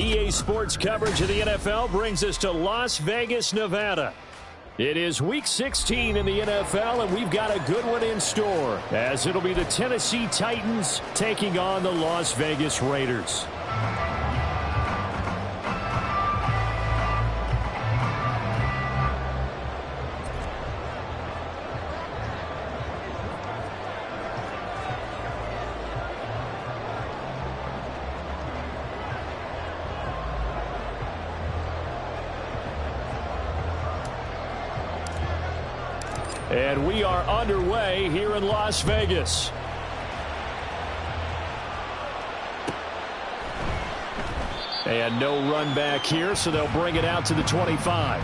EA Sports coverage of the NFL brings us to Las Vegas, Nevada. It is Week 16 in the NFL, and we've got a good one in store, as it'll be the Tennessee Titans taking on the Las Vegas Raiders. And we are underway here in Las Vegas. And no run back here, so they'll bring it out to the 25.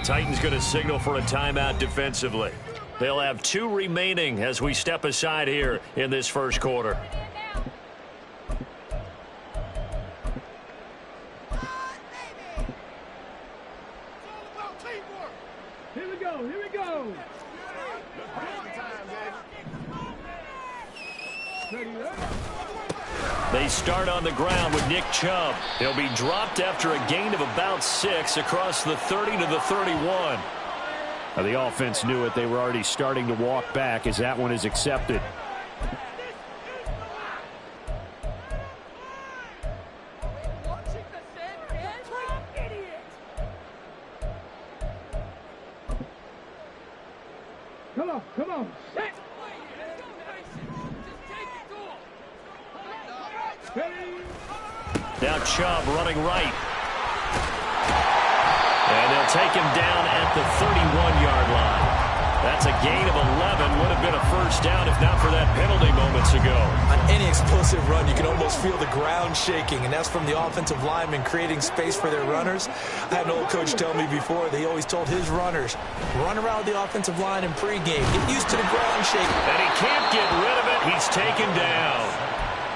Titans going to signal for a timeout defensively. They'll have 2 remaining as we step aside here in this first quarter. Here we go, here we go. They start on the ground with Nick Chubb. He'll be dropped after a gain of about 6 across the 30 to the 31. Now, the offense knew it. They were already starting to walk back as that one is accepted. Come on, come on. Now Chubb running right. And they'll take him down at the 31-yard line. That's a gain of 11. Would have been a first down if not for that penalty moments ago. On any explosive run, you can almost feel the ground shaking, and that's from the offensive linemen creating space for their runners. I had an old coach tell me before, they always told his runners, run around the offensive line in pregame. Get used to the ground shaking. And he can't get rid of it. He's taken down.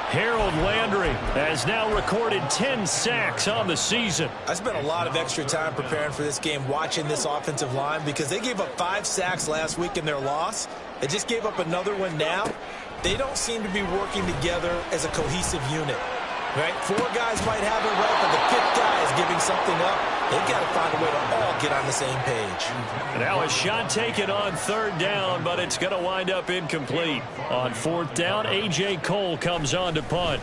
Harold Landry has now recorded 10 sacks on the season. I spent a lot of extra time preparing for this game watching this offensive line because they gave up 5 sacks last week in their loss. They just gave up another one now. They don't seem to be working together as a cohesive unit. Right? 4 guys might have it right, but the 5th guy is giving something up. They've got to find a way to all get on the same page. Now a shot taken on 3rd down, but it's going to wind up incomplete. On 4th down, A.J. Cole comes on to punt.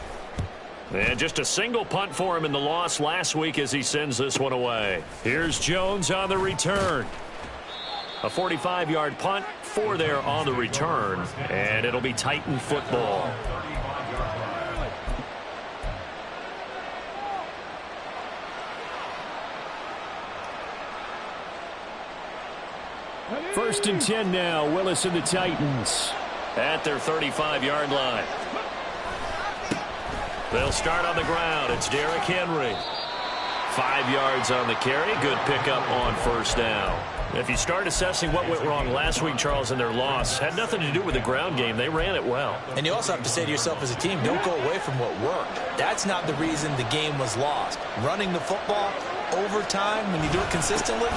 And just a single punt for him in the loss last week as he sends this one away. Here's Jones on the return. A 45-yard punt, 4 there on the return, and it'll be Titan football. First and 10 now, Willis and the Titans at their 35-yard line. They'll start on the ground. It's Derrick Henry. 5 yards on the carry. Good pickup on first down. If you start assessing what went wrong last week, Charles, in their loss, had nothing to do with the ground game. They ran it well. And you also have to say to yourself as a team, don't go away from what worked. That's not the reason the game was lost. Running the football over time, when you do it consistently,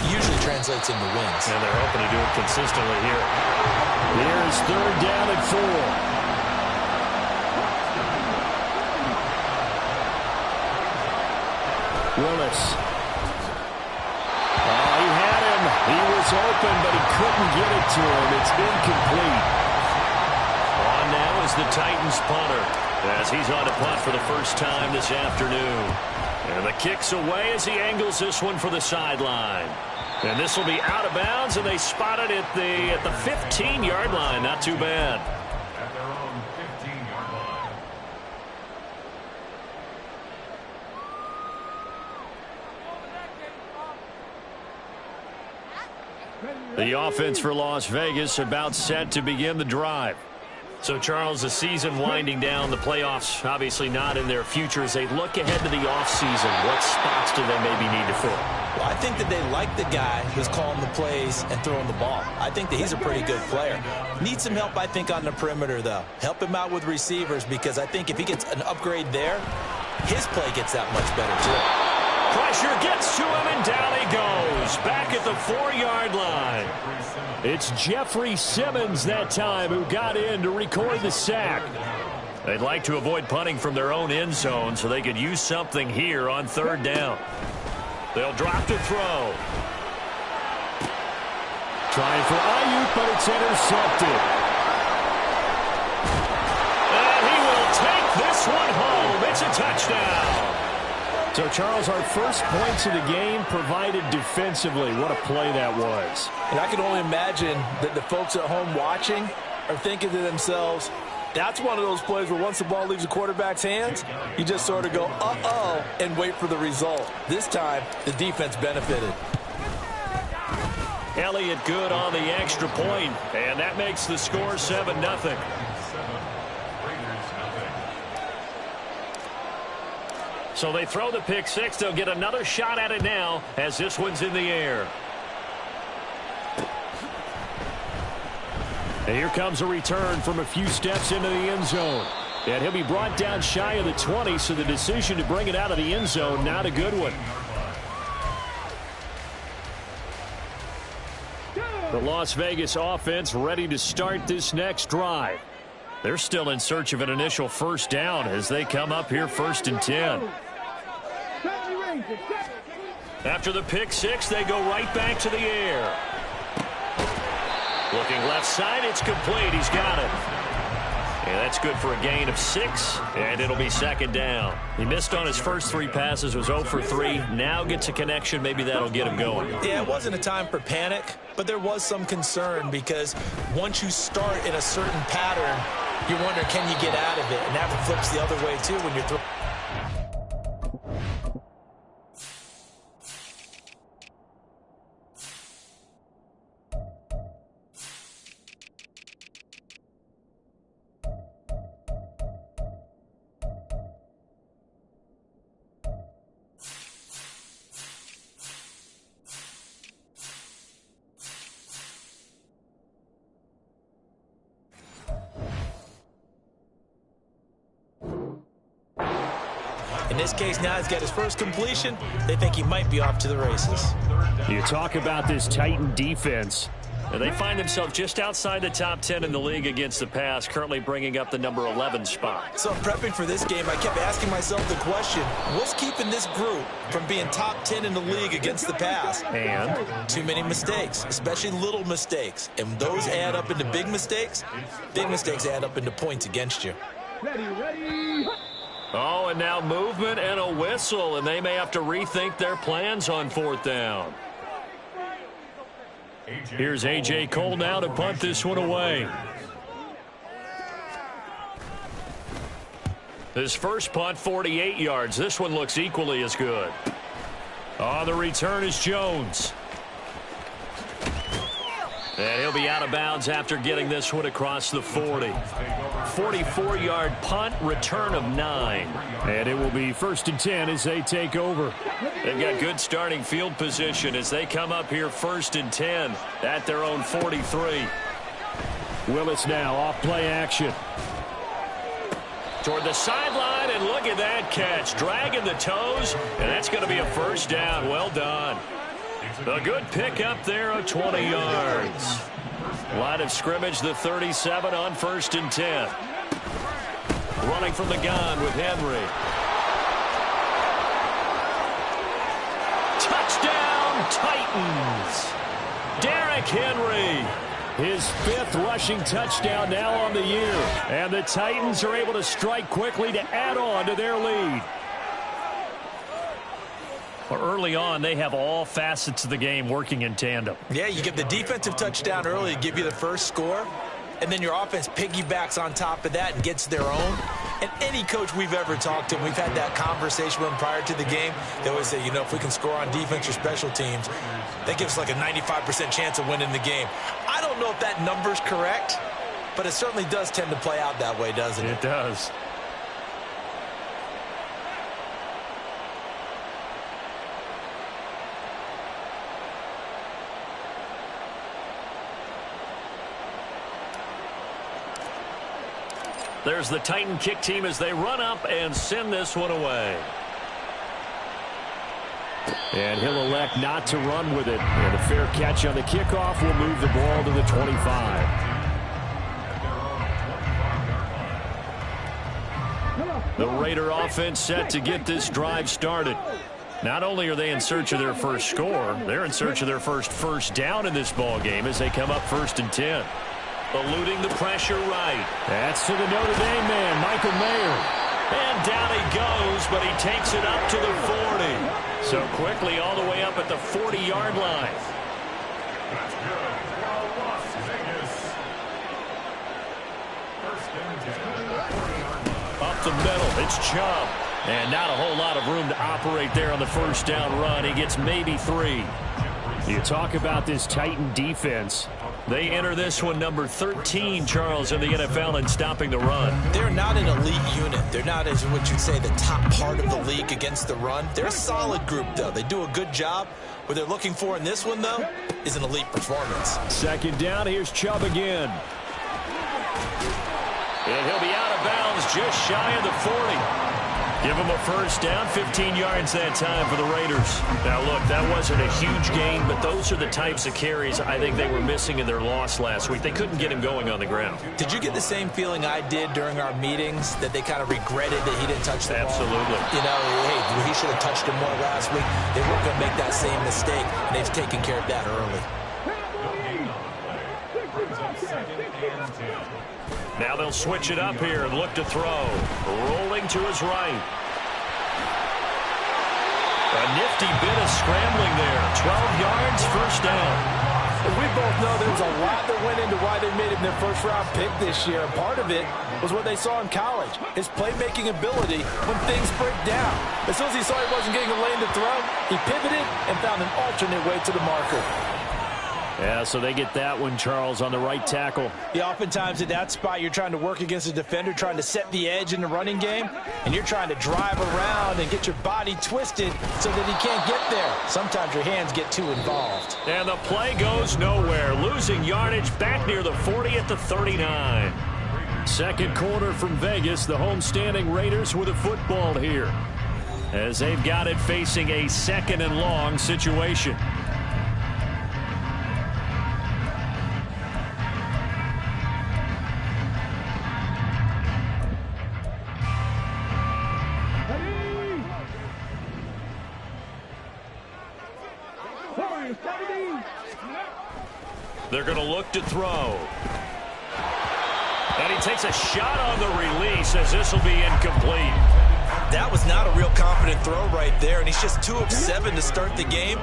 usually translates into wins. And they're hoping to do it consistently here. Here's 3rd down and 4. Willis. Oh, he had him. He was open, but he couldn't get it to him. It's incomplete. On now is the Titans punter, as he's on to punt for the first time this afternoon. And the kick's away as he angles this one for the sideline. And this will be out of bounds, and they spot it at the 15-yard line. Not too bad. At their own 15-yard line. The offense for Las Vegas about set to begin the drive. So, Charles, the season winding down, the playoffs obviously not in their future. As they look ahead to the offseason, what spots do they maybe need to fill? Well, I think that they like the guy who's calling the plays and throwing the ball. I think that he's a pretty good player. Needs some help, I think, on the perimeter, though. Help him out with receivers, because I think if he gets an upgrade there, his play gets that much better, too. Pressure gets to him, and down he goes. Back at the 4-yard line. It's Jeffrey Simmons that time who got in to record the sack. They'd like to avoid punting from their own end zone so they could use something here on 3rd down. They'll drop to throw. Trying for Ayuk, but it's intercepted. And he will take this one home. It's a touchdown. So, Charles, our first points of the game provided defensively. What a play that was. And I can only imagine that the folks at home watching are thinking to themselves, that's one of those plays where once the ball leaves the quarterback's hands, you just sort of go, uh-oh, and wait for the result. This time, the defense benefited. Elliott good on the extra point, and that makes the score 7-0. So they throw the pick six. They'll get another shot at it now as this one's in the air. And here comes a return from a few steps into the end zone. And he'll be brought down shy of the 20, so the decision to bring it out of the end zone, not a good one. The Las Vegas offense ready to start this next drive. They're still in search of an initial first down as they come up here 1st and 10. After the pick six, they go right back to the air. Looking left side, it's complete. He's got it. And that's good for a gain of 6, and it'll be 2nd down. He missed on his first 3 passes, was 0 for 3. Now gets a connection. Maybe that'll get him going. Yeah, it wasn't a time for panic, but there was some concern because once you start in a certain pattern, you wonder, can you get out of it? And that flips the other way, too, when you're throwing. In this case, now he's got his first completion. They think he might be off to the races. You talk about this Titan defense. And they find themselves just outside the top 10 in the league against the pass, currently bringing up the number 11 spot. So prepping for this game, I kept asking myself the question, what's keeping this group from being top 10 in the league against the pass? And? Too many mistakes, especially little mistakes. And those add up into big mistakes. Big mistakes add up into points against you. Ready. Oh, and now movement and a whistle, and they may have to rethink their plans on 4th down. Here's A.J. Cole now to punt this one away. His first punt, 48 yards. This one looks equally as good. On the return is Jones. And he'll be out of bounds after getting this one across the 40. 44-yard punt, return of 9. And it will be 1st and 10 as they take over. They've got good starting field position as they come up here 1st and 10 at their own 43. Willis now off play action. Toward the sideline, and look at that catch. Dragging the toes, and that's going to be a first down. Well done. A good pick up there of 20 yards. Line of scrimmage, the 37 on 1st and 10. Running from the gun with Henry. Touchdown, Titans. Derrick Henry. His 5th rushing touchdown now on the year. And the Titans are able to strike quickly to add on to their lead. Early on, they have all facets of the game working in tandem. Yeah, you get the defensive touchdown early to give you the first score, and then your offense piggybacks on top of that and gets their own. And any coach we've ever talked to, we've had that conversation with them prior to the game, they always say, you know, if we can score on defense or special teams, that gives us like a 95% chance of winning the game. I don't know if that number's correct, but it certainly does tend to play out that way, doesn't it? It does. There's the Titan kick team as they run up and send this one away. And he'll elect not to run with it. And a fair catch on the kickoff will move the ball to the 25. The Raider offense set to get this drive started. Not only are they in search of their first score, they're in search of their first down in this ball game as they come up 1st and 10. Eluding the pressure right. That's to the Notre Dame man, Michael Mayer. And down he goes, but he takes it up to the 40. So quickly all the way up at the 40-yard line. That's good. For Las Vegas. 1st and 10. Up the middle, it's Chubb. And not a whole lot of room to operate there on the first down run. He gets maybe 3. You talk about this Titan defense. They enter this one number 13, Charles, in the NFL in stopping the run. They're not an elite unit. They're not, as what you'd say, the top part of the league against the run. They're a solid group, though. They do a good job. What they're looking for in this one, though, is an elite performance. 2nd down, here's Chubb again. And he'll be out of bounds just shy of the 40. Give him a first down, 15 yards that time for the Raiders. Now, look, that wasn't a huge gain, but those are the types of carries I think they were missing in their loss last week. They couldn't get him going on the ground. Did you get the same feeling I did during our meetings, that they kind of regretted that he didn't touch the ball? Absolutely. You know, hey, he should have touched him more last week. They weren't going to make that same mistake, and they've taken care of that early. Now they'll switch it up here and look to throw. Rolling to his right. A nifty bit of scrambling there. 12 yards, first down. We both know there's a lot that went into why they made him their first-round pick this year. And part of it was what they saw in college, his playmaking ability when things break down. As soon as he saw he wasn't getting a lane to throw, he pivoted and found an alternate way to the marker. Yeah, so they get that one, Charles, on the right tackle. Yeah, oftentimes at that spot, you're trying to work against a defender, trying to set the edge in the running game, and you're trying to drive around and get your body twisted so that he can't get there. Sometimes your hands get too involved. And the play goes nowhere. Losing yardage back near the 40 at the 39. 2nd quarter from Vegas, the homestanding Raiders with a football here, as they've got it facing a 2nd and long situation. They're going to look to throw. And he takes a shot on the release as this will be incomplete. That was not a real confident throw right there, and he's just 2 of 7 to start the game.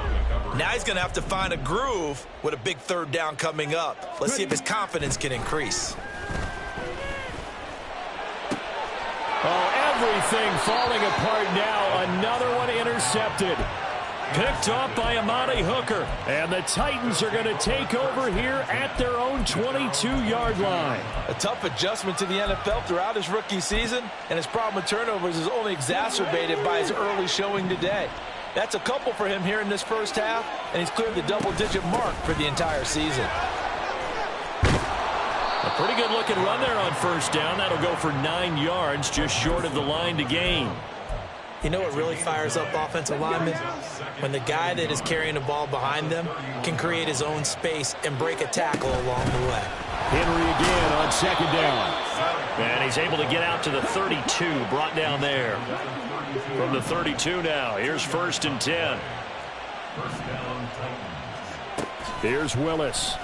Now he's going to have to find a groove with a big 3rd down coming up. Let's see if his confidence can increase. Oh, everything falling apart now. Another one intercepted. Picked off by Amani Hooker. And the Titans are going to take over here at their own 22-yard line. A tough adjustment to the NFL throughout his rookie season, and his problem with turnovers is only exacerbated by his early showing today. That's a couple for him here in this first half, and he's cleared the double-digit mark for the entire season. A pretty good-looking run there on first down. That'll go for 9 yards, just short of the line to gain. You know what really fires up offensive linemen? When the guy that is carrying the ball behind them can create his own space and break a tackle along the way. Henry again on 2nd down. And he's able to get out to the 32, brought down there. From the 32 now, here's 1st and 10. Here's Willis.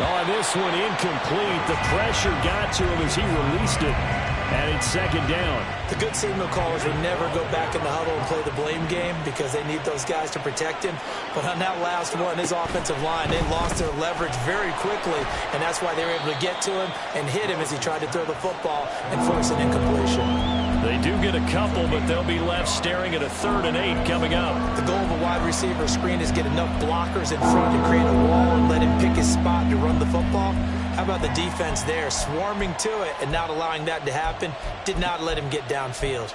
Oh, this one incomplete. The pressure got to him as he released it. And it's 2nd down. The good signal callers would never go back in the huddle and play the blame game because they need those guys to protect him. But on that last one, his offensive line, they lost their leverage very quickly, and that's why they were able to get to him and hit him as he tried to throw the football and force an incompletion. They do get a couple, but they'll be left staring at a 3rd and 8 coming up. The goal of a wide receiver screen is get enough blockers in front to create a wall and let him pick his spot to run the football. How about the defense there, swarming to it and not allowing that to happen? Did not let him get downfield.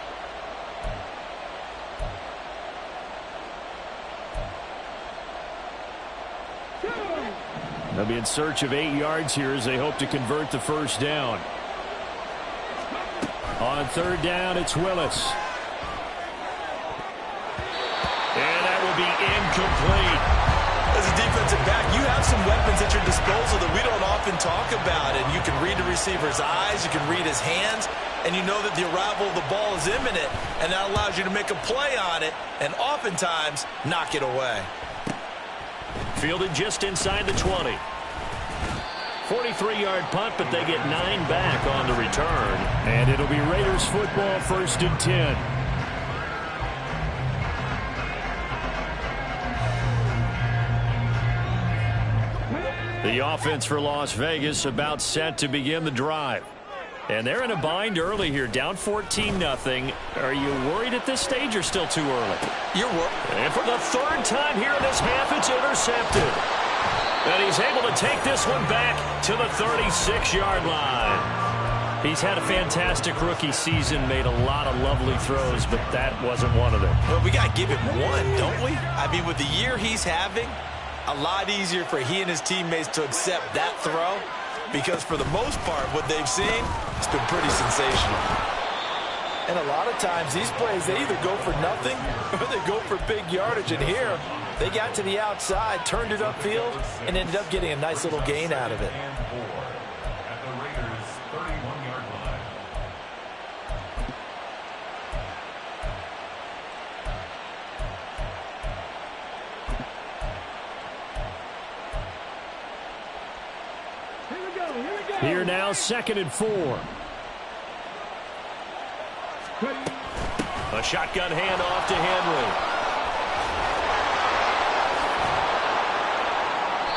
They'll be in search of 8 yards here as they hope to convert the first down. On third down, it's Willis. And that will be incomplete. As a defensive back, you have some weapons at your disposal that we don't often talk about. And you can read the receiver's eyes, you can read his hands, and you know that the arrival of the ball is imminent, and that allows you to make a play on it and oftentimes knock it away. Fielded just inside the 20. 43-yard punt, but they get 9 back on the return. And it'll be Raiders football, 1st and 10. The offense for Las Vegas about set to begin the drive. And they're in a bind early here, down 14-0. Are you worried at this stage or still too early? You're worried. And for the 3rd time here in this half, it's intercepted. And he's able to take this one back to the 36-yard line. He's had a fantastic rookie season, made a lot of lovely throws, but that wasn't one of them. Well, we got to give him one, don't we? I mean, with the year he's having, a lot easier for he and his teammates to accept that throw, because for the most part, what they've seen, it's been pretty sensational. And a lot of times, these plays, they either go for nothing or they go for big yardage. And here, they got to the outside, turned it upfield, and ended up getting a nice little gain out of it. At the Raiders' 31-yard line. Here now, 2nd and 4. A shotgun handoff to Henry.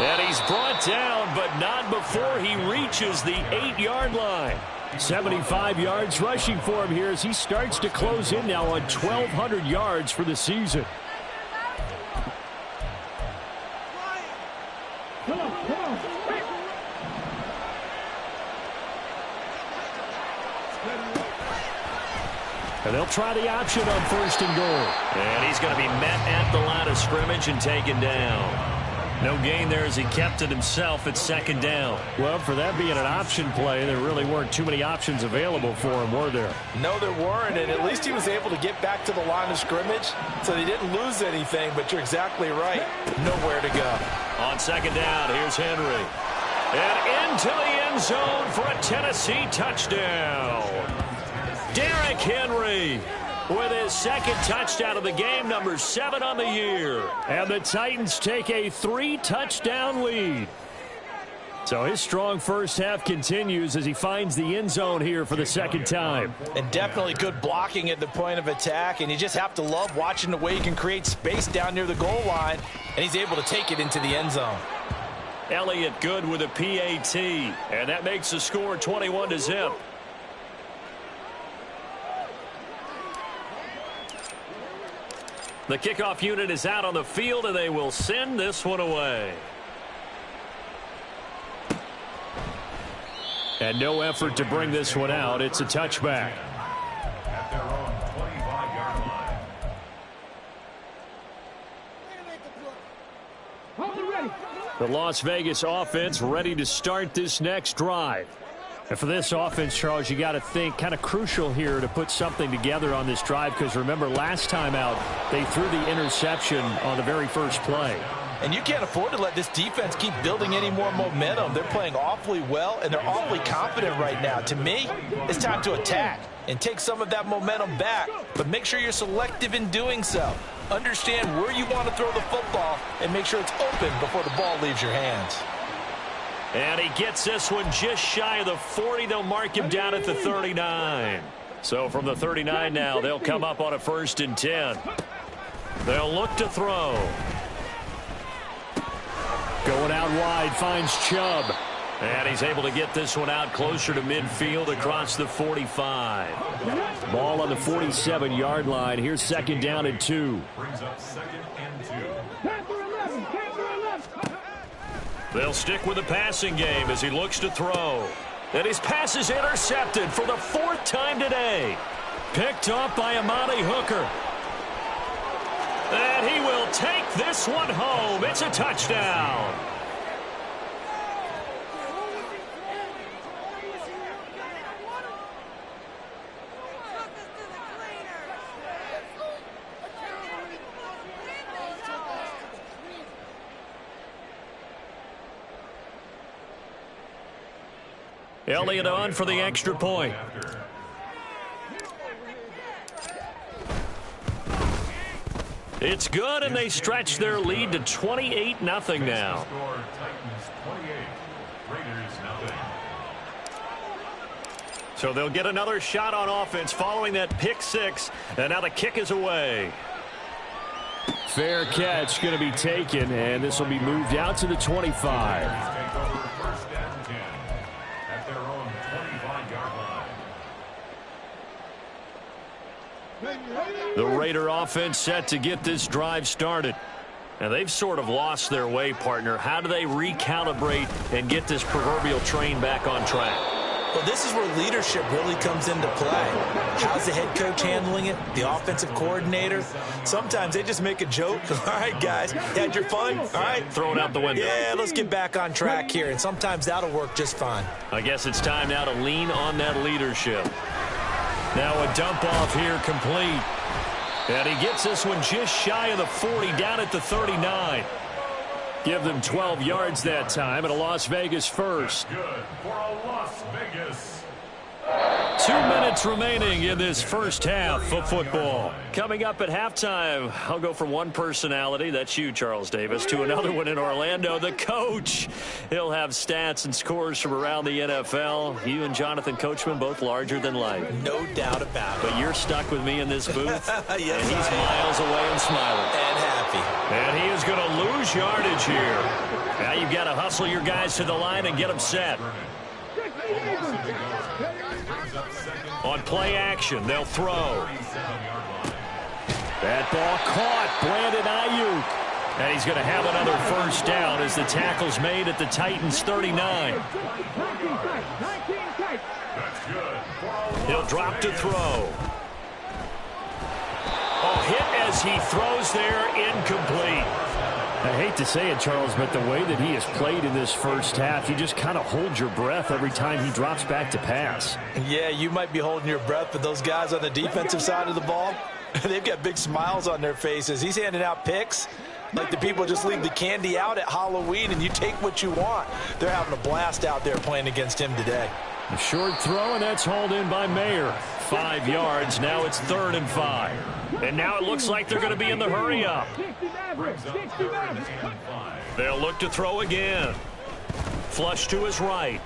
And he's brought down, but not before he reaches the 8-yard line. 75 yards rushing for him here as he starts to close in now on 1,200 yards for the season. Come on, come on. And they'll try the option on 1st and goal. And he's going to be met at the line of scrimmage and taken down. No gain there as he kept it himself at 2nd down. Well, for that being an option play, there really weren't too many options available for him, were there? No, there weren't, and at least he was able to get back to the line of scrimmage, so he didn't lose anything, but you're exactly right. Nowhere to go. On 2nd down, here's Henry. And into the end zone for a Tennessee touchdown. Derrick Henry with his 2nd touchdown of the game, number 7 on the year. And the Titans take a 3-touchdown lead. So his strong first half continues as he finds the end zone here for the 2nd time. And definitely good blocking at the point of attack, and you just have to love watching the way he can create space down near the goal line, and he's able to take it into the end zone. Elliott good with a PAT, and that makes the score 21-0. The kickoff unit is out on the field, and they will send this one away. And no effort to bring this one out. It's a touchback. At their own 25-yard line. Hold it ready. The Las Vegas offense ready to start this next drive. And for this offense, Charles, you got to think kind of crucial here to put something together on this drive, because remember last time out they threw the interception on the very first play. And you can't afford to let this defense keep building any more momentum. They're playing awfully well, and they're awfully confident right now. To me, it's time to attack and take some of that momentum back, but make sure you're selective in doing so. Understand where you want to throw the football and make sure it's open before the ball leaves your hands. And he gets this one just shy of the 40. They'll mark him down at the 39. So from the 39 now, they'll come up on a 1st and 10. They'll look to throw. Going out wide, finds Chubb. And he's able to get this one out closer to midfield across the 45. Ball on the 47-yard line. Here's 2nd down and 2. Brings up 2nd and 2. Panther 11, Panther 11. They'll stick with the passing game as he looks to throw. And his pass is intercepted for the 4th time today. Picked up by Amani Hooker. And he will take this one home. It's a touchdown. Elliott on for the extra point. It's good, and they stretch their lead to 28-0 now. So they'll get another shot on offense following that pick six, and now the kick is away. Fair catch going to be taken, and this will be moved out to the 25. The Raider offense set to get this drive started. Now, they've sort of lost their way, partner. How do they recalibrate and get this proverbial train back on track? Well, this is where leadership really comes into play. How's the head coach handling it? The offensive coordinator? Sometimes they just make a joke. All right, guys, you had your fun? All right. Throw it out the window. Yeah, let's get back on track here, and sometimes that'll work just fine. I guess it's time now to lean on that leadership. Now a dump off here complete. And he gets this one just shy of the 40, down at the 39. Give them 12 yards that time, and a Las Vegas first. Good for a Las Vegas. 2 minutes remaining in this first half of football. Coming up at halftime, I'll go from one personality, that's you, Charles Davis, to another one in Orlando, the coach. He'll have stats and scores from around the NFL. You and Jonathan Coachman, both larger than life. No doubt about it. But you're stuck with me in this booth, Yes, and he's miles away and smiling. And happy. And he is going to lose yardage here. Now you've got to hustle your guys to the line and get them set. On play action, they'll throw. That ball caught. Brandon Ayuk. And he's going to have another first down as the tackle's made at the Titans' 39. He'll drop to throw. Oh, hit as he throws there, incomplete. I hate to say it, Charles, but the way that he has played in this first half, you just kind of hold your breath every time he drops back to pass. Yeah, you might be holding your breath, but those guys on the defensive side of the ball, they've got big smiles on their faces. He's handing out picks like the people just leave the candy out at Halloween and you take what you want. They're having a blast out there playing against him today. A short throw, and that's hauled in by Mayer. 5 yards. Now it's 3rd and 5. And now it looks like they're going to be in the hurry up. They'll look to throw again. Flush to his right.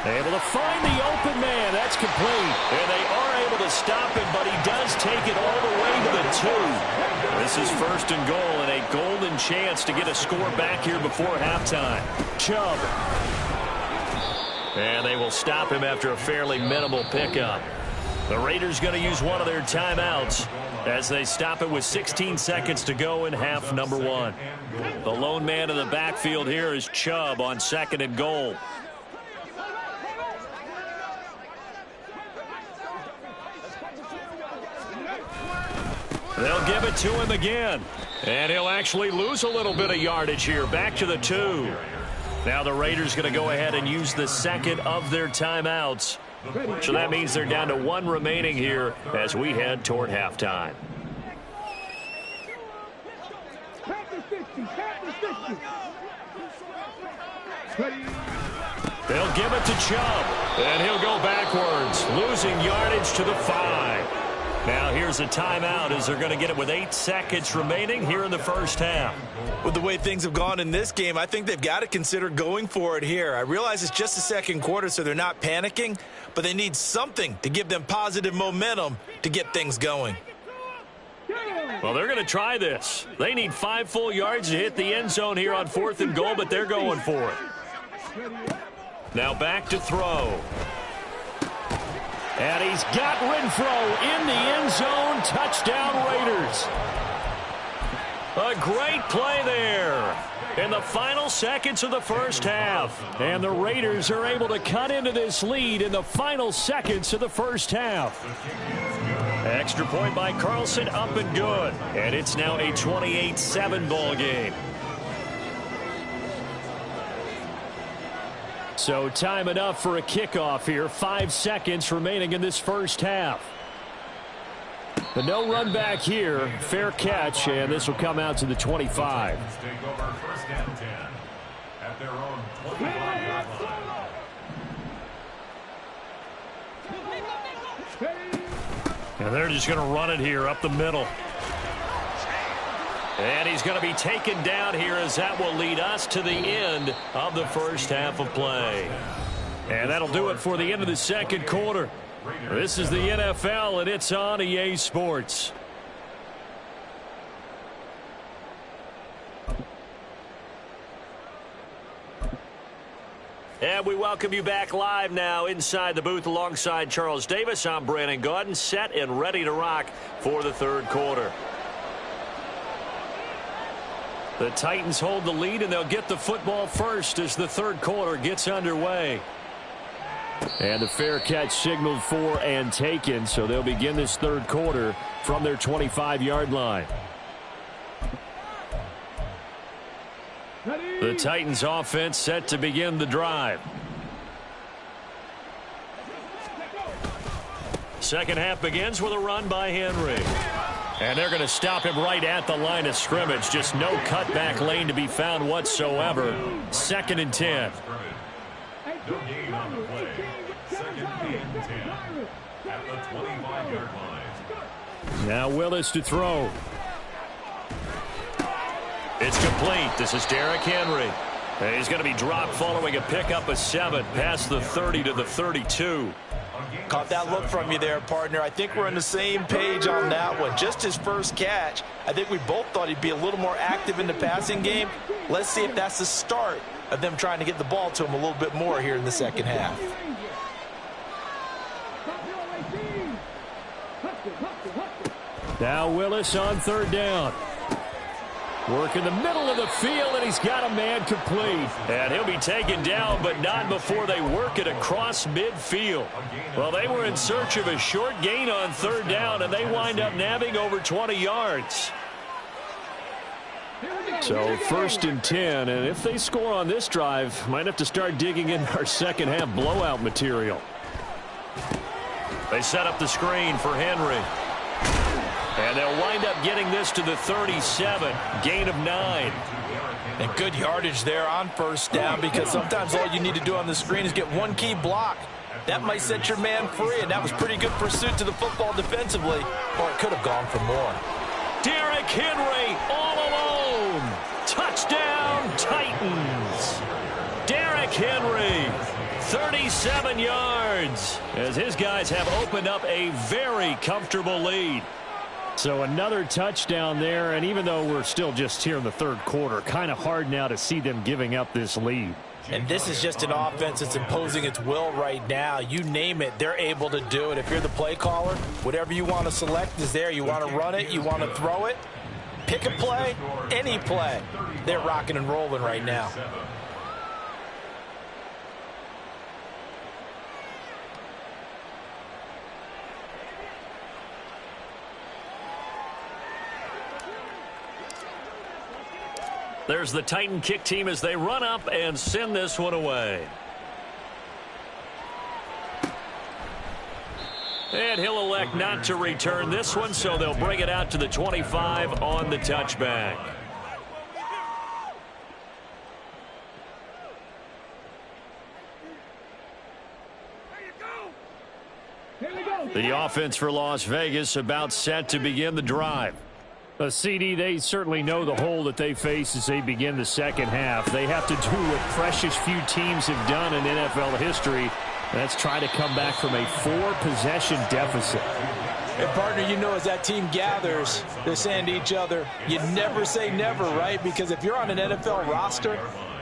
Able to find the open man. That's complete. And they are able to stop him, but he does take it all the way to the 2. This is 1st and goal, and a golden chance to get a score back here before halftime. Chubb. And they will stop him after a fairly minimal pickup. The Raiders going to use one of their timeouts as they stop it with 16 seconds to go in half number 1. The lone man in the backfield here is Chubb on 2nd and goal. They'll give it to him again. And he'll actually lose a little bit of yardage here. Back to the 2. Now the Raiders going to go ahead and use the second of their timeouts. So that means they're down to 1 remaining here as we head toward halftime. They'll give it to Chubb. And he'll go backwards, losing yardage to the 5. Now here's a timeout as they're going to get it with 8 seconds remaining here in the first half. With the way things have gone in this game, I think they've got to consider going for it here. I realize it's just the second quarter, so they're not panicking, but they need something to give them positive momentum to get things going. Well, they're going to try this. They need 5 full yards to hit the end zone here on 4th and goal, but they're going for it. Now back to throw. And he's got Renfro in the end zone. Touchdown, Raiders. A great play there in the final seconds of the first half. And the Raiders are able to cut into this lead in the final seconds of the first half. Extra point by Carlson, up and good. And it's now a 28-7 ball game. So time enough for a kickoff here. 5 seconds remaining in this first half. The no run back here. Fair catch, and this will come out to the 25. And they're just going to run it here up the middle. And he's going to be taken down here as that will lead us to the end of the first half of play. And that'll do it for the end of the second quarter. This is the NFL, and it's on EA Sports. And we welcome you back live now inside the booth alongside Charles Davis. I'm Brandon Gaudin, set and ready to rock for the third quarter. The Titans hold the lead, and they'll get the football first as the third quarter gets underway. And the fair catch signaled for and taken, so they'll begin this third quarter from their 25-yard line. The Titans offense set to begin the drive. Second half begins with a run by Henry. And they're going to stop him right at the line of scrimmage. Just no cutback lane to be found whatsoever. 2nd and 10. No gain on the play. 2nd and 10 at the 25-yard line. Now Willis to throw. It's complete. This is Derrick Henry. And he's going to be dropped following a pickup of 7 past the 30 to the 32. Caught that look from you there, partner. I think we're on the same page on that one. Just his first catch. I think we both thought he'd be a little more active in the passing game. Let's see if that's the start of them trying to get the ball to him a little bit more here in the second half. Now Willis on third down. Work in the middle of the field, and he's got a man complete. And he'll be taken down, but not before they work it across midfield. Well, they were in search of a short gain on third down, and they wind up nabbing over 20 yards. So 1st and 10, and if they score on this drive, might have to start digging in our second half blowout material. They set up the screen for Henry. And they'll wind up getting this to the 37. Gain of 9. And good yardage there on first down, because sometimes all you need to do on the screen is get one key block. That might set your man free, and that was pretty good pursuit to the football defensively, or it could have gone for more. Derrick Henry all alone. Touchdown, Titans. Derrick Henry, 37 yards, as his guys have opened up a very comfortable lead. So another touchdown there, and even though we're still just here in the third quarter, kind of hard now to see them giving up this lead. And this is just an offense that's imposing its will right now. You name it, they're able to do it. If you're the play caller, whatever you want to select is there. You want to run it, you want to throw it, pick a play, any play. They're rocking and rolling right now. There's the Titan kick team as they run up and send this one away. And he'll elect not to return this one, so they'll bring it out to the 25 on the touchback. The offense for Las Vegas about set to begin the drive. CD, they certainly know the hole that they face as they begin the second half. They have to do what precious few teams have done in NFL history. That's try to come back from a 4-possession deficit. And, partner, you know, as that team gathers, they're saying to each other, you never say never, right? Because if you're on an NFL roster,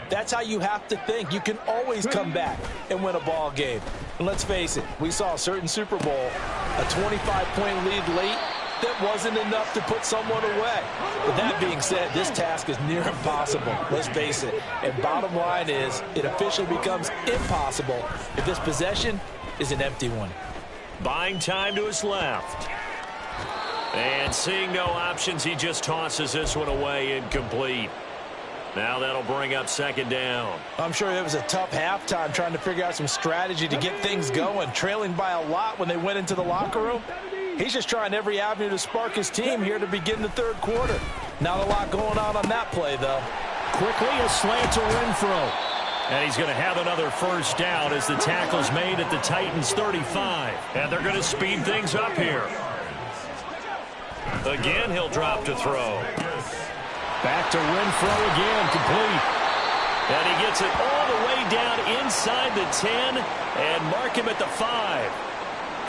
that's how you have to think. You can always come back and win a ball game. And let's face it, we saw a certain Super Bowl, a 25-point lead late. That wasn't enough to put someone away. But that being said, this task is near impossible. Let's face it. And bottom line is, it officially becomes impossible if this possession is an empty one. Buying time to his left. And seeing no options, he just tosses this one away, incomplete. Now that'll bring up second down. I'm sure it was a tough halftime trying to figure out some strategy to get things going. Trailing by a lot when they went into the locker room. He's just trying every avenue to spark his team here to begin the third quarter. Not a lot going on that play, though. Quickly, a slant to Renfro. And he's going to have another first down as the tackle's made at the Titans' 35. And they're going to speed things up here. Again, he'll drop to throw. Back to Renfro again, complete. And he gets it all the way down inside the 10 and mark him at the 5.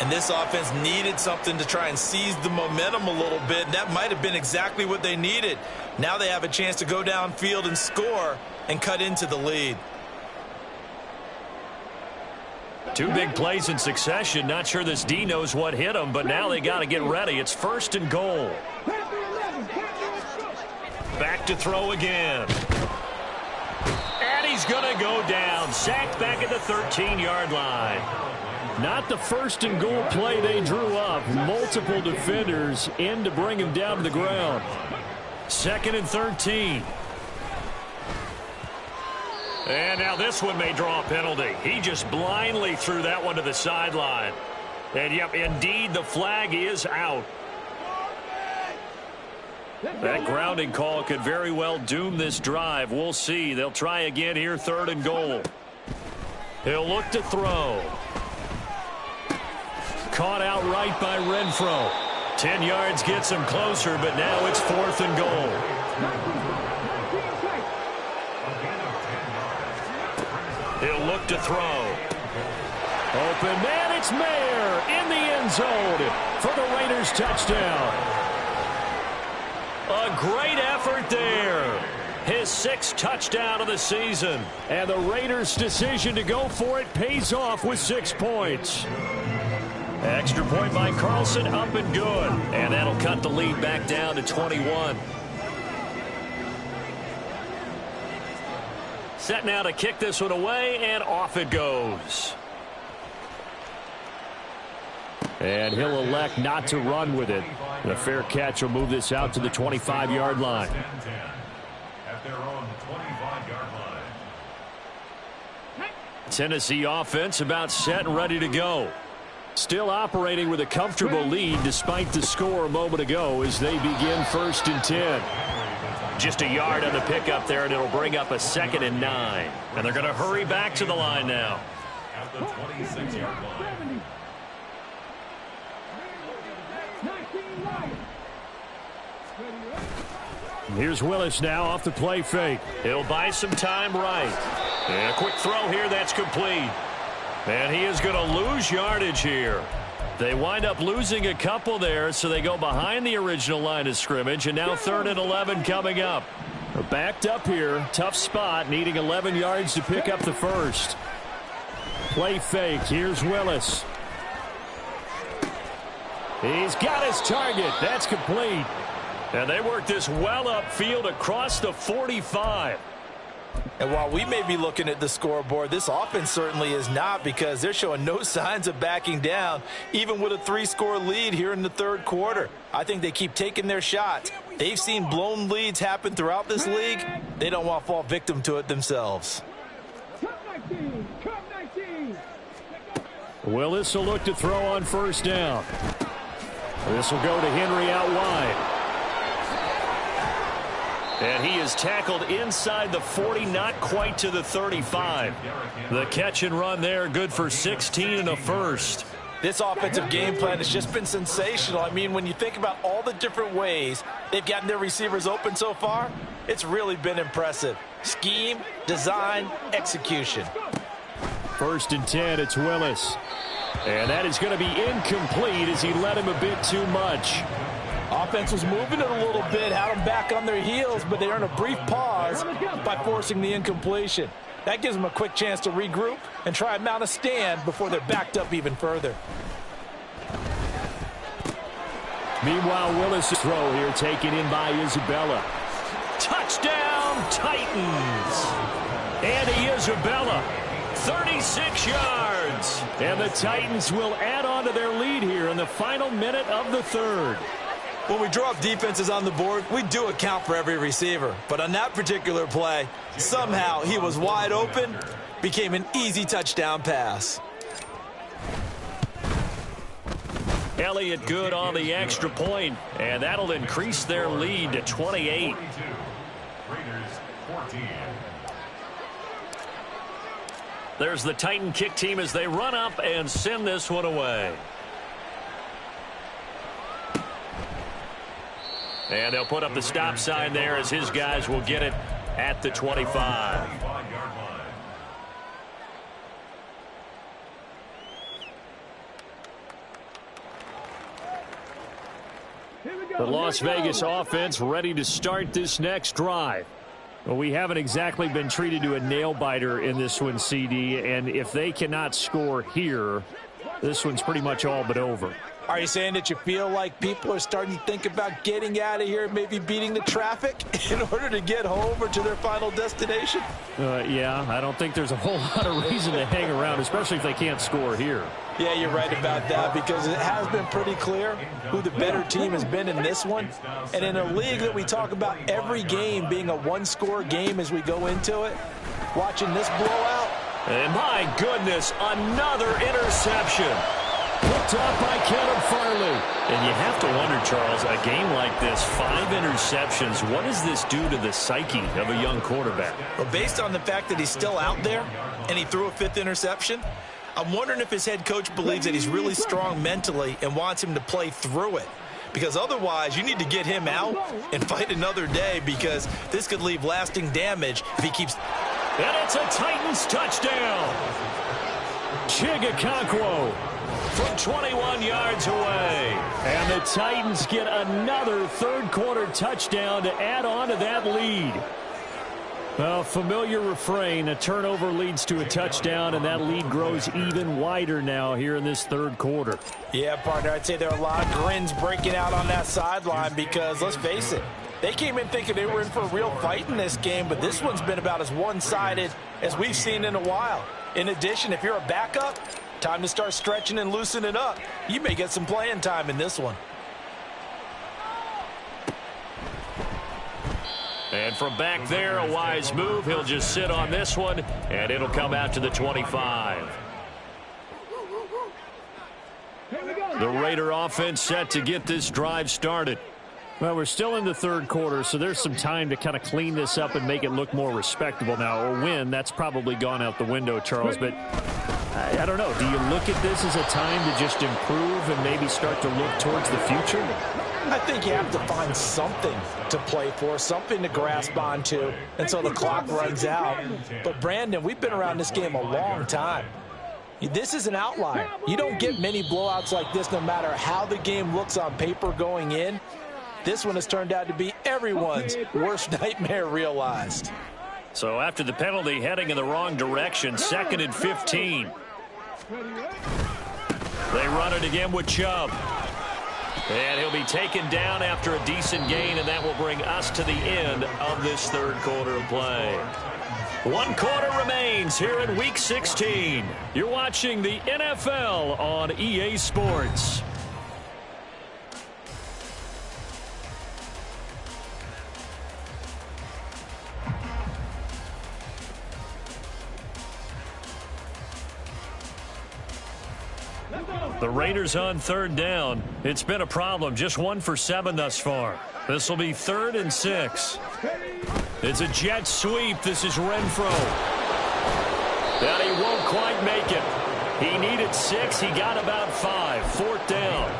And this offense needed something to try and seize the momentum a little bit. And that might have been exactly what they needed. Now they have a chance to go downfield and score and cut into the lead. Two big plays in succession. Not sure this D knows what hit him, but now they got to get ready. It's 1st and goal. Back to throw again. And he's going to go down. Sacked back at the 13-yard line. Not the 1st and goal play they drew up. Multiple defenders in to bring him down to the ground. 2nd and 13. And now this one may draw a penalty. He just blindly threw that one to the sideline. And, yep, indeed, the flag is out. That grounding call could very well doom this drive. We'll see. They'll try again here, 3rd and goal. He'll look to throw. Caught outright by Renfro. 10 yards gets him closer, but now it's 4th and goal. He'll look to throw. Open man, it's Mayer in the end zone for the Raiders touchdown. A great effort there. His 6th touchdown of the season. And the Raiders' decision to go for it pays off with 6 points. Extra point by Carlson, up and good. And that'll cut the lead back down to 21. Set now to kick this one away, and off it goes. And he'll elect not to run with it. The fair catch will move this out to the 25-yard line. At their own 25-yard line. Tennessee offense about set and ready to go. Still operating with a comfortable lead despite the score a moment ago as they begin 1st and 10. Just a yard on the pickup there, and it'll bring up a 2nd and 9. And they're going to hurry back to the line now. At the 26-yard line. Here's Willis now off the play fake. He'll buy some time right. And a quick throw here that's complete. And he is going to lose yardage here. They wind up losing a couple there, so they go behind the original line of scrimmage, and now 3rd and 11 coming up. They're backed up here. Tough spot, needing 11 yards to pick up the 1st. Play fake. Here's Willis. He's got his target. That's complete. And they work this well upfield across the 45. And while we may be looking at the scoreboard, this offense certainly is not, because they're showing no signs of backing down, even with a 3-score lead here in the 3rd quarter. I think they keep taking their shots. They've seen blown leads happen throughout this league. They don't want to fall victim to it themselves. Willis will look to throw on 1st down. This will go to Henry out wide. And he is tackled inside the 40, not quite to the 35. The catch and run there, good for 16 and a 1st. This offensive game plan has just been sensational. I mean, when you think about all the different ways they've gotten their receivers open so far, it's really been impressive. Scheme, design, execution. 1st and 10, it's Willis. And that is going to be incomplete as he led him a bit too much. Offense was moving it a little bit, had them back on their heels, but they earned a brief pause by forcing the incompletion. That gives them a quick chance to regroup and try and mount a stand before they're backed up even further. Meanwhile, Willis' throw here taken in by Isabella. Touchdown, Titans! Andy Isabella, 36 yards. And the Titans will add on to their lead here in the final minute of the 3rd. When we draw up defenses on the board, we do account for every receiver. But on that particular play, somehow he was wide open, became an easy touchdown pass. Elliott good on the extra point, and that'll increase their lead to 28. Raiders 14. There's the Titan kick team as they run up and send this one away. And they'll put up the stop sign there as his guys will get it at the 25. The Las Vegas offense ready to start this next drive. Well, we haven't exactly been treated to a nail-biter in this one, CD, and if they cannot score here, this one's pretty much all but over. Are you saying that you feel like people are starting to think about getting out of here, maybe beating the traffic in order to get home or to their final destination? Yeah, I don't think there's a whole lot of reason to hang around, especially if they can't score here. Yeah, you're right about that, because it has been pretty clear who the better team has been in this one. And in a league that we talk about every game being a one-score game as we go into it, watching this blowout. And my goodness, another interception. Picked up by Kevin Farley. And you have to wonder, Charles, a game like this, 5 interceptions, what does this do to the psyche of a young quarterback? Well, based on the fact that he's still out there and he threw a 5th interception, I'm wondering if his head coach believes that he's really strong mentally and wants him to play through it. Because otherwise, you need to get him out and fight another day, because this could leave lasting damage if he keeps... And it's a Titans touchdown. Chigakonkwo from 21 yards away. And the Titans get another third-quarter touchdown to add on to that lead. Well, familiar refrain, a turnover leads to a touchdown, and that lead grows even wider now here in this third quarter. Yeah, partner, I'd say there are a lot of grins breaking out on that sideline, because, let's face it, they came in thinking they were in for a real fight in this game, but this one's been about as one-sided as we've seen in a while. In addition, if you're a backup, time to start stretching and loosening up. You may get some playing time in this one. And from back there, a wise move. He'll just sit on this one, and it'll come out to the 25. The Raider offense set to get this drive started. Well, we're still in the third quarter, so there's some time to kind of clean this up and make it look more respectable now. A win, that's probably gone out the window, Charles, but I don't know. Do you look at this as a time to just improve and maybe start to look towards the future? I think you have to find something to play for, something to grasp onto until the clock runs out. But, Brandon, we've been around this game a long time. This is an outlier. You don't get many blowouts like this no matter how the game looks on paper going in. This one has turned out to be everyone's worst nightmare realized. So after the penalty, heading in the wrong direction, 2nd and 15. They run it again with Chubb. And he'll be taken down after a decent gain, and that will bring us to the end of this third quarter of play. 1 quarter remains here in Week 16. You're watching the NFL on EA Sports. The Raiders on 3rd down. It's been a problem. Just 1 for 7 thus far. This will be 3rd and 6. It's a jet sweep. This is Renfro. And he won't quite make it. He needed 6. He got about 5. 4th down.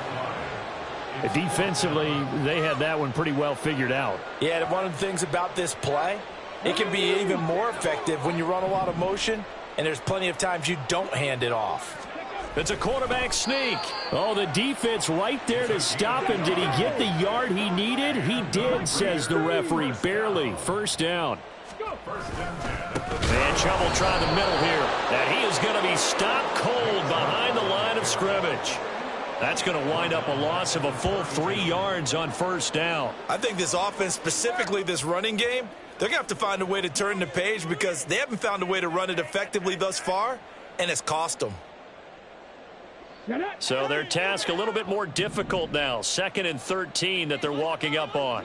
Defensively, they had that one pretty well figured out. Yeah, one of the things about this play, it can be even more effective when you run a lot of motion, and there's plenty of times you don't hand it off. It's a quarterback sneak. Oh, the defense right there to stop him. Did he get the yard he needed? He did, says the referee. Barely. 1st down. And Chubb will try the middle here. And he is going to be stopped cold behind the line of scrimmage. That's going to wind up a loss of a full 3 yards on 1st down. I think this offense, specifically this running game, they're going to have to find a way to turn the page, because they haven't found a way to run it effectively thus far, and it's cost them. So their task a little bit more difficult now. 2nd and 13 that they're walking up on.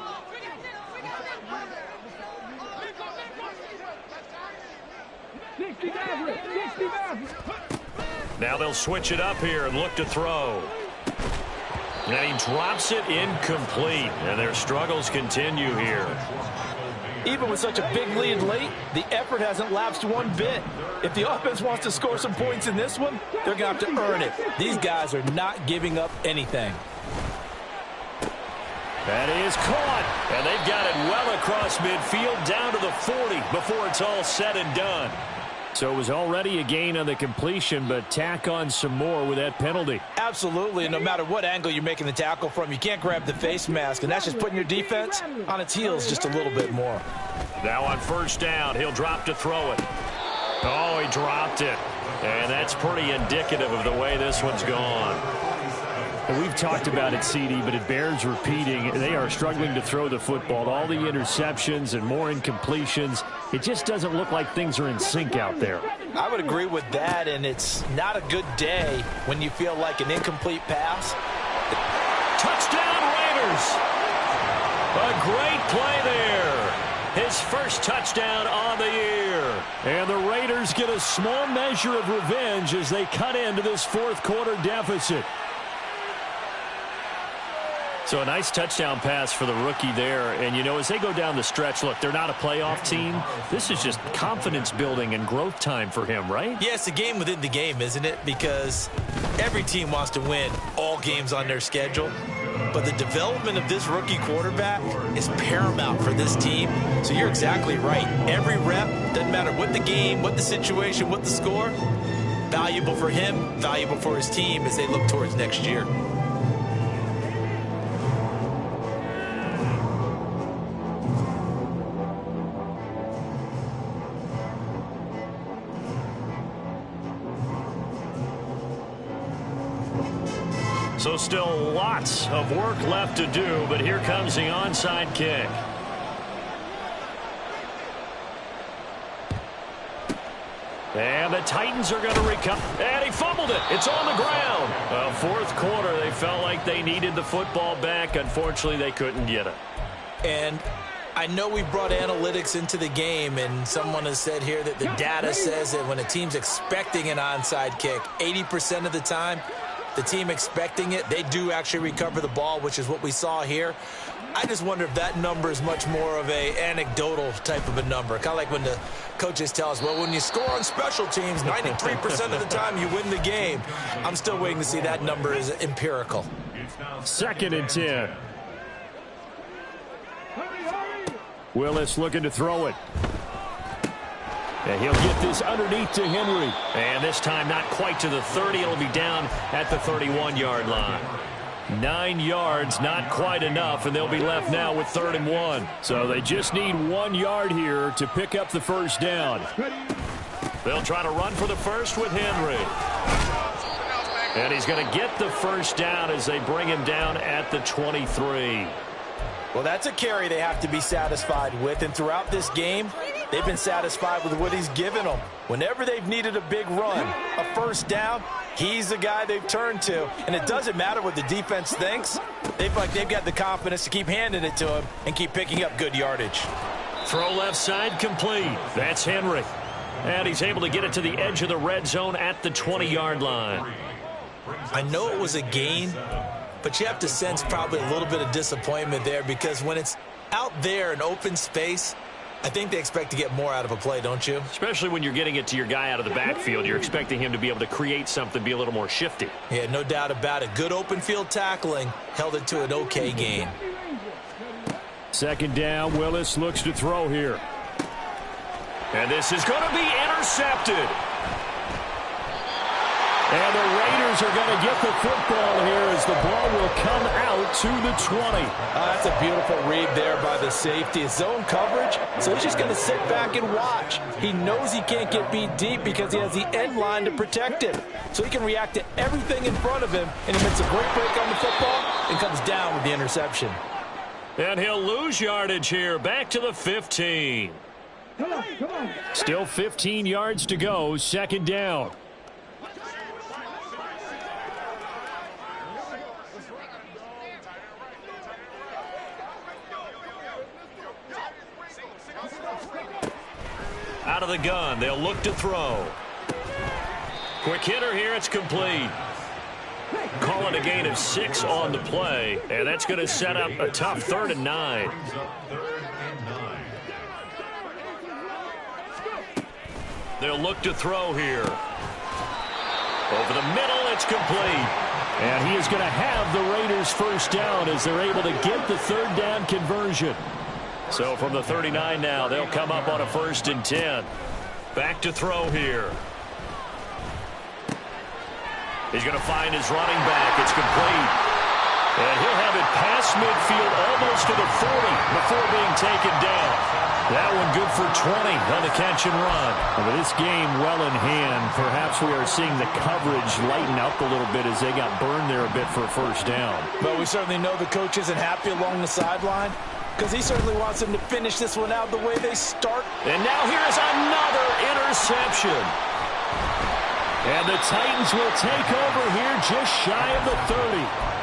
Now they'll switch it up here and look to throw. And he drops it incomplete. And their struggles continue here. Even with such a big lead late, the effort hasn't lapsed one bit. If the offense wants to score some points in this one, they're going to have to earn it. These guys are not giving up anything. That is caught. And they've got it well across midfield down to the 40 before it's all said and done. So it was already a gain on the completion, but tack on some more with that penalty. Absolutely. No matter what angle you're making the tackle from, you can't grab the face mask, and that's just putting your defense on its heels just a little bit more. Now on first down, he'll drop to throw it. Oh, he dropped it. And that's pretty indicative of the way this one's gone. And we've talked about it, CD, but it bears repeating. They are struggling to throw the football. All the interceptions and more incompletions. It just doesn't look like things are in sync out there. I would agree with that, and it's not a good day when you feel like an incomplete pass. Touchdown, Raiders! A great play there. His first touchdown on the year. And the Raiders get a small measure of revenge as they cut into this fourth quarter deficit. So a nice touchdown pass for the rookie there. And, you know, as they go down the stretch, look, they're not a playoff team. This is just confidence building and growth time for him, right? Yeah, it's a game within the game, isn't it? Because every team wants to win all games on their schedule. But the development of this rookie quarterback is paramount for this team. So you're exactly right. Every rep, doesn't matter what the game, what the situation, what the score, valuable for him, valuable for his team as they look towards next year. So still lots of work left to do, but here comes the onside kick. And the Titans are going to recover. And he fumbled it. It's on the ground. Well, fourth quarter, they felt like they needed the football back. Unfortunately, they couldn't get it. And I know we brought analytics into the game, and someone has said here that the data says that when a team's expecting an onside kick, 80% of the time, the team expecting it, they do actually recover the ball, which is what we saw here. I just wonder if that number is much more of a anecdotal type of a number. Kind of like when the coaches tell us, well, when you score on special teams, 93% of the time you win the game. I'm still waiting to see that number is empirical. 2nd and 10. Willis looking to throw it. And he'll get this underneath to Henry. And this time not quite to the 30. It'll be down at the 31-yard line. 9 yards, not quite enough, and they'll be left now with 3rd and 1. So they just need 1 yard here to pick up the first down. They'll try to run for the first with Henry. And he's going to get the first down as they bring him down at the 23. Well, that's a carry they have to be satisfied with, and throughout this game, they've been satisfied with what he's given them. Whenever they've needed a big run, a first down, he's the guy they've turned to. And it doesn't matter what the defense thinks. They feel like they've got the confidence to keep handing it to him and keep picking up good yardage. Throw left side complete. That's Henry. And he's able to get it to the edge of the red zone at the 20-yard line. I know it was a gain, but you have to sense probably a little bit of disappointment there because when it's out there in open space, I think they expect to get more out of a play, don't you? Especially when you're getting it to your guy out of the backfield. You're expecting him to be able to create something, be a little more shifty. Yeah, no doubt about it. Good open field tackling held it to an okay gain. 2nd down, Willis looks to throw here. And this is going to be intercepted. And the Raiders are going to get the football here as the ball will come out to the 20. That's a beautiful read there by the safety. It's zone coverage, so he's just going to sit back and watch. He knows he can't get beat deep because he has the end line to protect him. So he can react to everything in front of him, and he makes a great break on the football and comes down with the interception. And he'll lose yardage here, back to the 15. Come on. Still 15 yards to go, 2nd down. Out of the gun, they'll look to throw. Quick hitter here, it's complete. Calling a gain of 6 on the play, and that's going to set up a tough 3rd and 9. They'll look to throw here. Over the middle, it's complete. And he is going to have the Raiders first down as they're able to get the third down conversion. So from the 39 now, they'll come up on a 1st and 10. Back to throw here. He's going to find his running back. It's complete. And he'll have it past midfield almost to the 40 before being taken down. That one good for 20 on the catch and run. And with this game well in hand, perhaps we are seeing the coverage lighten up a little bit as they got burned there a bit for a first down. But we certainly know the coach isn't happy along the sideline because he certainly wants them to finish this one out the way they start. And now here's another interception. And the Titans will take over here just shy of the 30.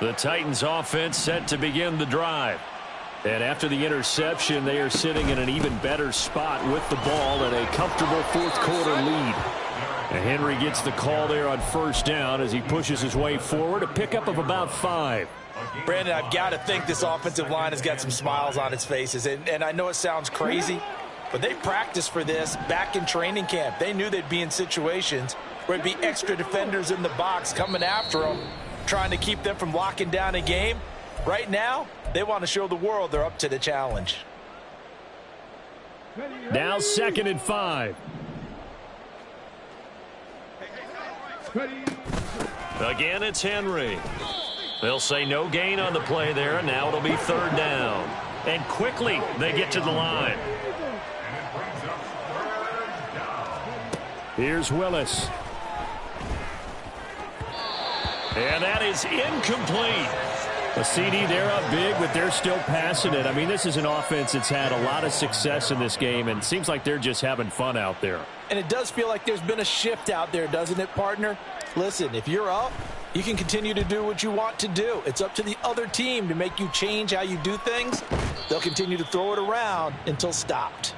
The Titans offense set to begin the drive. And after the interception, they are sitting in an even better spot with the ball and a comfortable fourth quarter lead. And Henry gets the call there on first down as he pushes his way forward, a pickup of about 5. Brandon, I've got to think this offensive line has got some smiles on its faces. And I know it sounds crazy, but they practiced for this back in training camp. They knew they'd be in situations where it'd be extra defenders in the box coming after them, trying to keep them from locking down a game. Right now, they want to show the world they're up to the challenge. Now 2nd and 5. Again, it's Henry. They'll say no gain on the play there, and now it'll be 3rd down. And quickly, they get to the line. Here's Willis. And that is incomplete. A CD, they're up big, but they're still passing it. I mean, this is an offense that's had a lot of success in this game, and it seems like they're just having fun out there. And it does feel like there's been a shift out there, doesn't it, partner? Listen, if you're up, you can continue to do what you want to do. It's up to the other team to make you change how you do things. They'll continue to throw it around until stopped.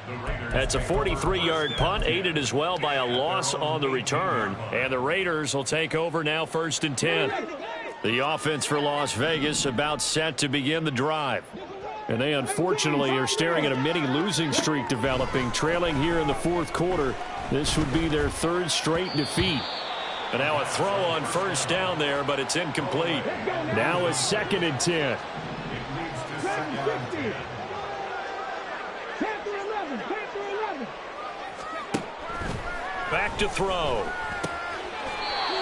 That's a 43-yard punt, aided as well by a loss on the return. And the Raiders will take over now 1st and 10. The offense for Las Vegas about set to begin the drive. And they unfortunately are staring at a mini losing streak developing, trailing here in the fourth quarter. This would be their 3rd straight defeat. And now a throw on first down there, but it's incomplete. Now a 2nd and 10. Back to throw.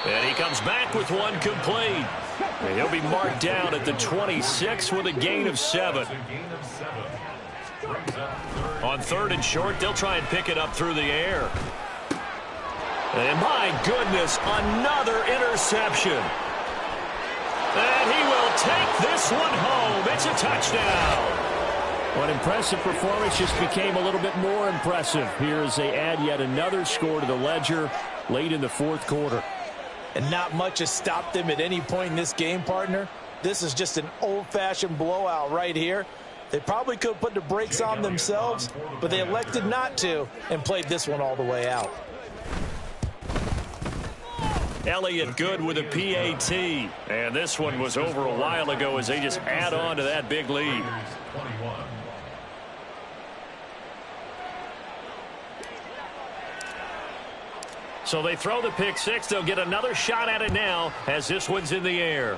And he comes back with one complete. And he'll be marked down at the 26 with a gain of 7. On 3rd and short, they'll try and pick it up through the air. And my goodness, another interception. And he will take this one home. It's a touchdown. An impressive performance just became a little bit more impressive here as they add yet another score to the ledger late in the fourth quarter. And not much has stopped them at any point in this game, partner. This is just an old-fashioned blowout right here. They probably could have put the brakes on themselves, but they elected not to and played this one all the way out. Elliott good with a PAT. And this one was over a while ago as they just add on to that big lead. So they throw the pick 6. They'll get another shot at it now as this one's in the air.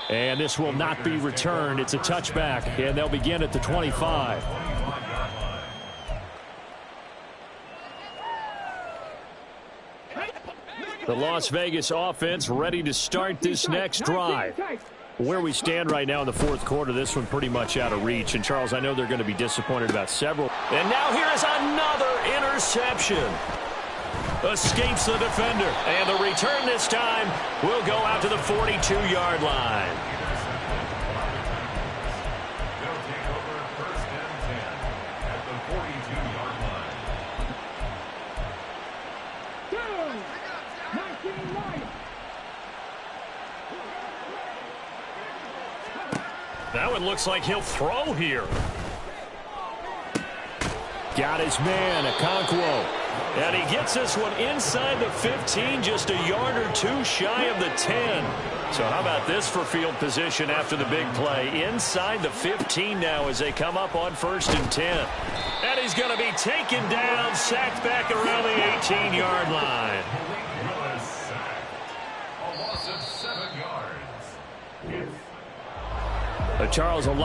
And this will not be returned. It's a touchback, and they'll begin at the 25. The Las Vegas offense ready to start this next drive. Where we stand right now in the fourth quarter, this one pretty much out of reach. And, Charles, I know they're going to be disappointed about several. And now here is another interception. Escapes the defender. And the return this time will go out to the 42-yard line. They'll take over 1st and 10 at the 42-yard line. That one looks like he'll throw here. Got his man, Okonkwo. And he gets this one inside the 15, just a yard or two shy of the 10. So how about this for field position after the big play? Inside the 15 now as they come up on 1st and 10. And he's going to be taken down, sacked back around the 18-yard line. A loss of 7 yards. Charles, a lot